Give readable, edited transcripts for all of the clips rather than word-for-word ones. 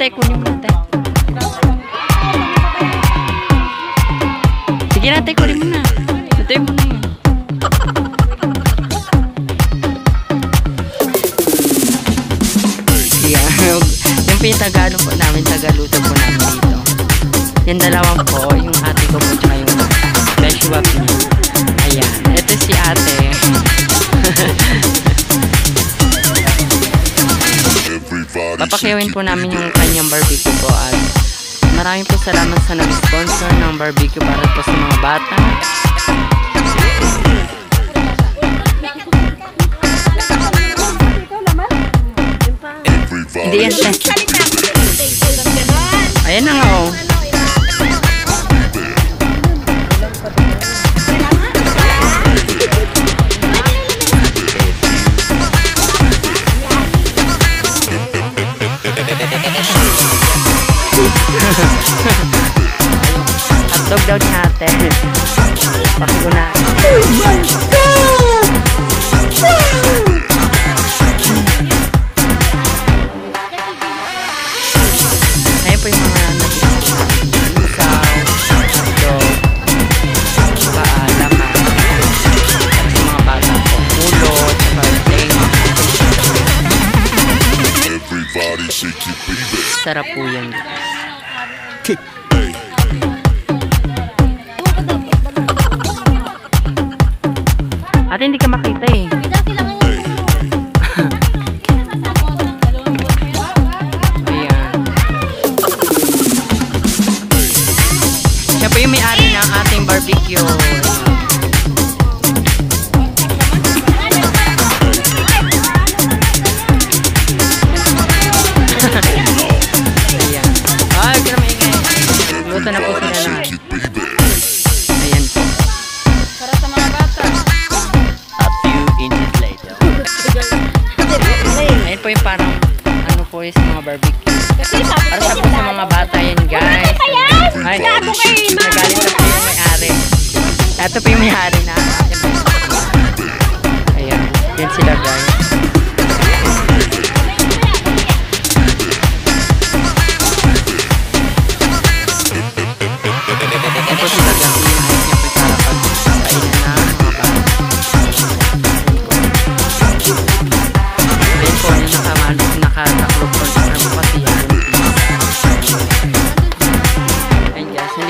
ate, kunin mo natin. Sige na, ate, kunin mo na. Ate mo na yun. Yeah. Yung pinagano po namin, tagaluto po namin dito. Yung dalawang po, yung ate ko po, tsaka yung Beshwap niya. Ayan. Ito si ate. Papakiyawin po namin yung kanyang barbecue po at maraming po salamat sa nag-sponsor ng barbecue para po sa mga bata. Hindi yan siya. Ayan na nga oh. Hotdog daw ni ate. Pakigunan. Oh my God! Ayun po yung mga isaw, hotdog, laman, at yung mga bata po, ulo, tsaka tenga. Sarap po yun. Ate, hindi ka makita eh. Ayan. Siya po yung may-ari ng ating barbecue. Ayan. Ay, huwag ka na maingay. Luto na po sila na. Ayan po. Para sa mga bata. Ayan po yung parang ano po yung mga barbecue. Para sa po sa mga bata yan guys. Ay, nagalit na po yung may-ari. Ito po yung may-ari na. Ayan, yan sila guys. Ito sila guys.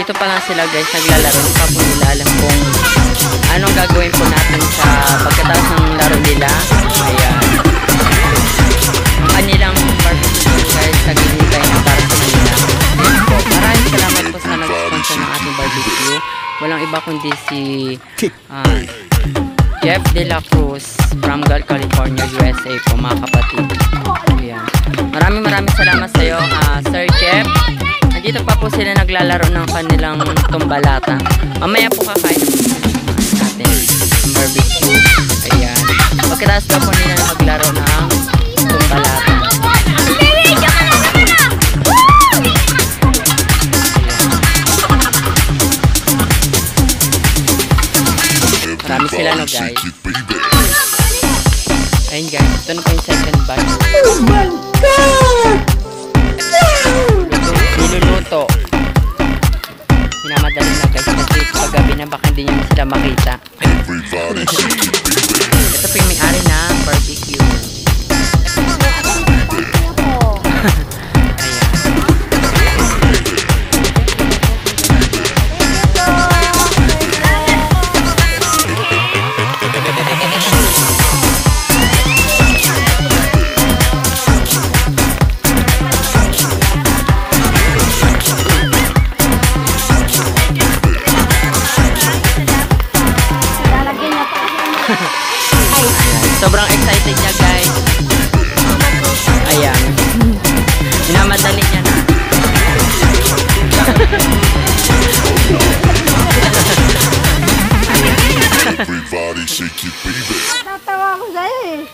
Dito pa lang sila guys naglalaro. Hindi pa po nila alam kung anong gagawin po natin sa pagkatapos ng laro nila. Ayan. Ang kanilang barbecue guys naghihintay na para sa kanila. Maraming salamat po sa nag-sponsor ng ating barbecue. Walang iba kundi si Jeff De La Cruz from Gulf, California, USA po mga kapatid. Ayan. Maraming salamat sa iyo Sir Jeff. Dito pa po sila naglalaro ng kanilang tumbalata. Mamaya po kakain natin ng barbecue. Ayan. Pagkatapos daw po nila maglaro ng tumbalata. Marami sila no guys. Ayun guys. Ito na po yung second batch. Oh my God! Niluluto. Minamadali na guys kasi paggabi na baka hindi nyo sila makita. Ito po yung may-ari na barbecue. Sobrang excited niya guys. Ayan. Minamadali niya na. Everybody shake it, baby. Natawa ko sa'yo eh.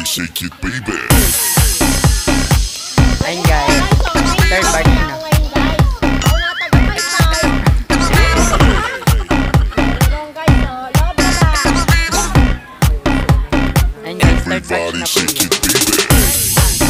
shake it, baby. Ayun guys. Third part na. Ayun guys, third part na po Shake yun. it, baby.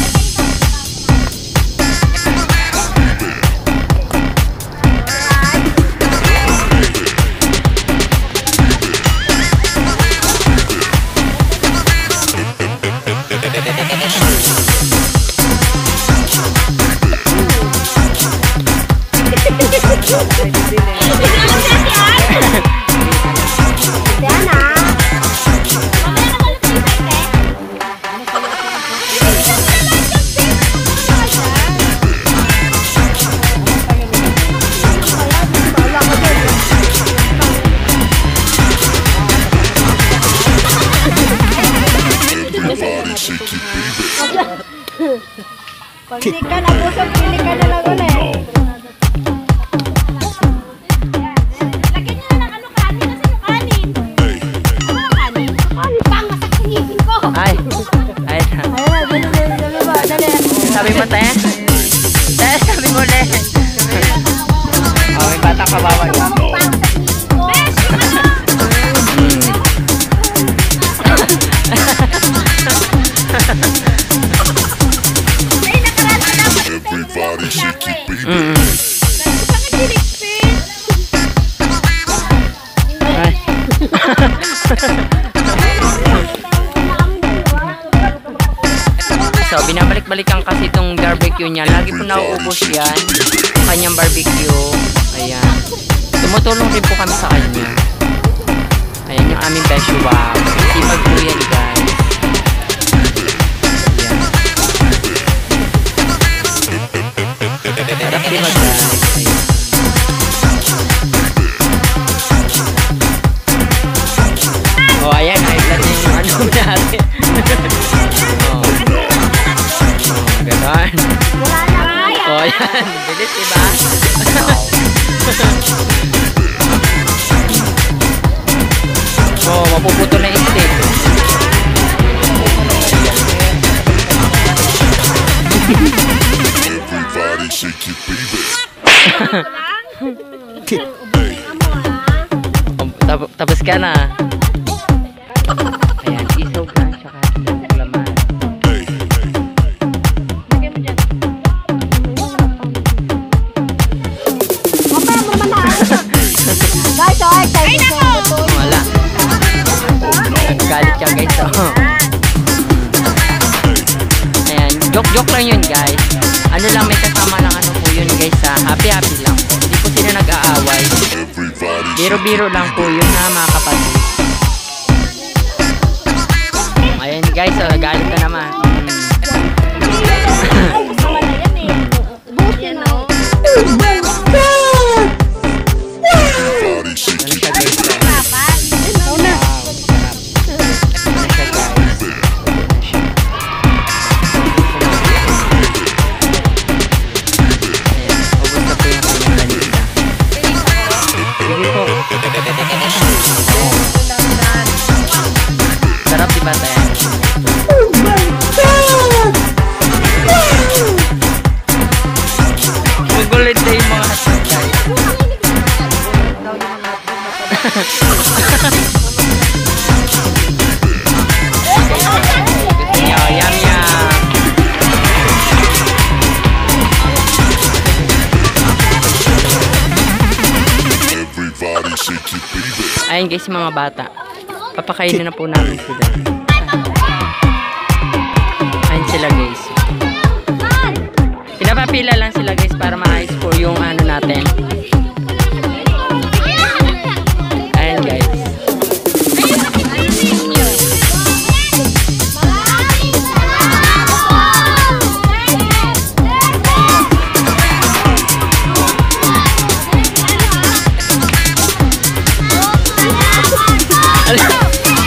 Everybody shake it, baby. Pag hindi ka nabusog, pili ka na lang ulit. Lagyan niyo na ng ano kanin. Nasaan yung kanin? Ano ang kanin? Kanin pang masak sa ngipin ko. Ay. Ay. Dali ba? Dali. Sabi mo tayo? Tayo, sabi mo ulit. Oh, may batang kawawa yun. Pang sa ngipin ko. Everybody shake it, baby. Sakit dilipin. Ay. So, binabalik-balikan kasi itong barbecue niya. Lagi po nauubos yan. Kanyang barbecue. Ayan. Tumutulong rin po kami sa kanya. Ayan yung aming besyo. Wow. Sipag po yan, guys. Ayan. Sarap din mag-guys. Ayan. Oh, ayan. High-blood na yung ano natin. Oh. Ganon. Oh, yan. Bilis, diba? Oh, mapuputo na yung stick. Everybody shake it, baby. Tapos ka na. Ayan, isaw ka. Tsaka laman. Guys, ay nako! Wala. Nagagalit siya, guys. Oh. Ayan, joke-joke lang yun, guys. Ano lang, may kasama lang ano po yun, guys. Happy-happy lang po. Hindi po sila nag-aaway. Everybody Biro-biro lang po yun, ha, mga kapatid. Ayan, guys. Galit na naman. everybody shake Ano it, siya, guys? Sarap diba tayo? Magulit na yung mga hotdog guys. Gusto nyo, yum yum. everybody shake it, baby. Ayun guys, mga bata. Papakainin na po namin sila. Ayun sila guys. Pinapapila lang sila guys para ma-high score yung ano natin. Ayun guys.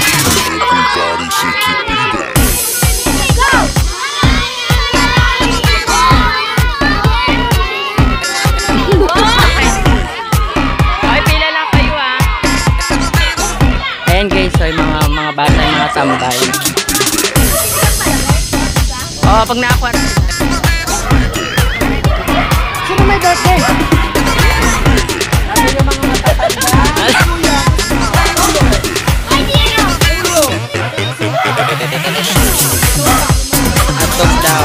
Everybody shake it, baby. Ay, pila lang kayo ah. Ayan guys, so yung mga bata, yung mga tambay. Oh, pag nakakuha na. Sino may birthday? Ano yung mga matatanda? Atog daw.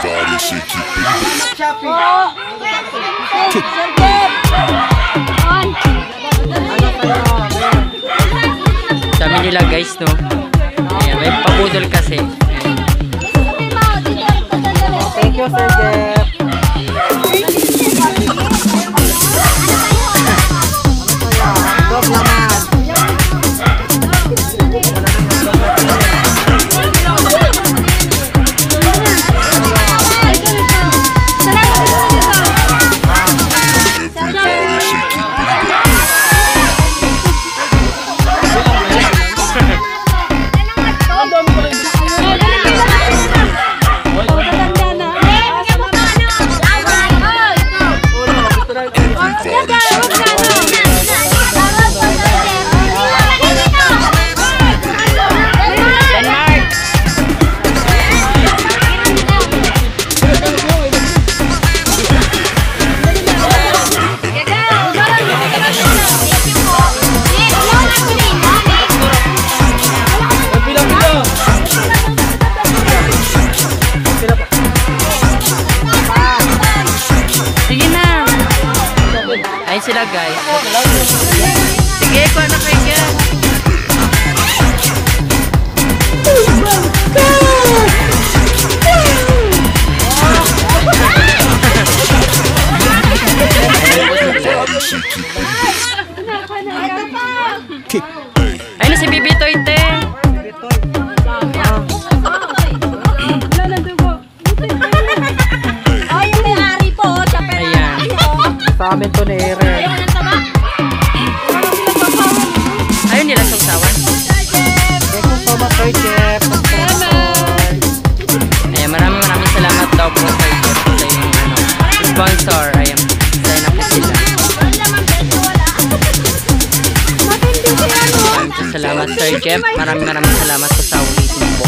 Everybody shake your baby. Sabi nila guys, no? Ayan, may pabudol kasi. Ayan. Thank you, Sir Jeff. Dog naman. Everybody shake your baby. Everybody shake Denmark! Sige na! Ayun sila guys. Sige, kuha na kayo dyan. Everybody shake your baby. Ayun na si Bibi Toyte. Oh, yung may-ari po. Siya pa Ayan. Sa amin to ni Ere. Ayaw ng taba. Ayun nila sa usawan. Thank you so much, Sir Jeff. Ayan, maraming salamat daw po sa iyo sa yung sponsor. Ayan, sign up po sila. Salamat Sir Jeff. Maraming salamat po sa ulitin po.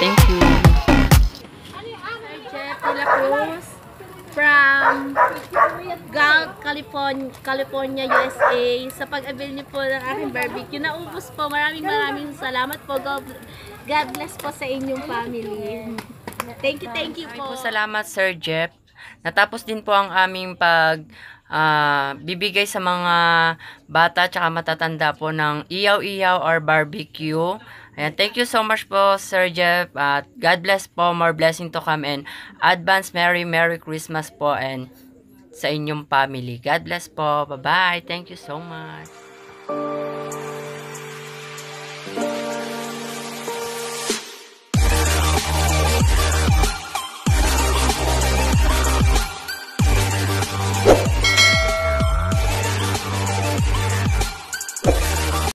Thank you. Chef De La Cruz from California, USA. Sa pag-avail niyo po ng aking barbecue. Naubos po. Maraming salamat po. God bless po sa inyong family. Thank you po. Salamat Sir Jeff. Natapos din po ang aming bibigay sa mga bata tsaka matatanda po ng iyaw-iyaw or barbecue. Ayan, thank you so much po Sir Jeff at God bless po, more blessing to come and advance Merry Christmas po and sa inyong family. God bless po. Bye-bye. Thank you so much.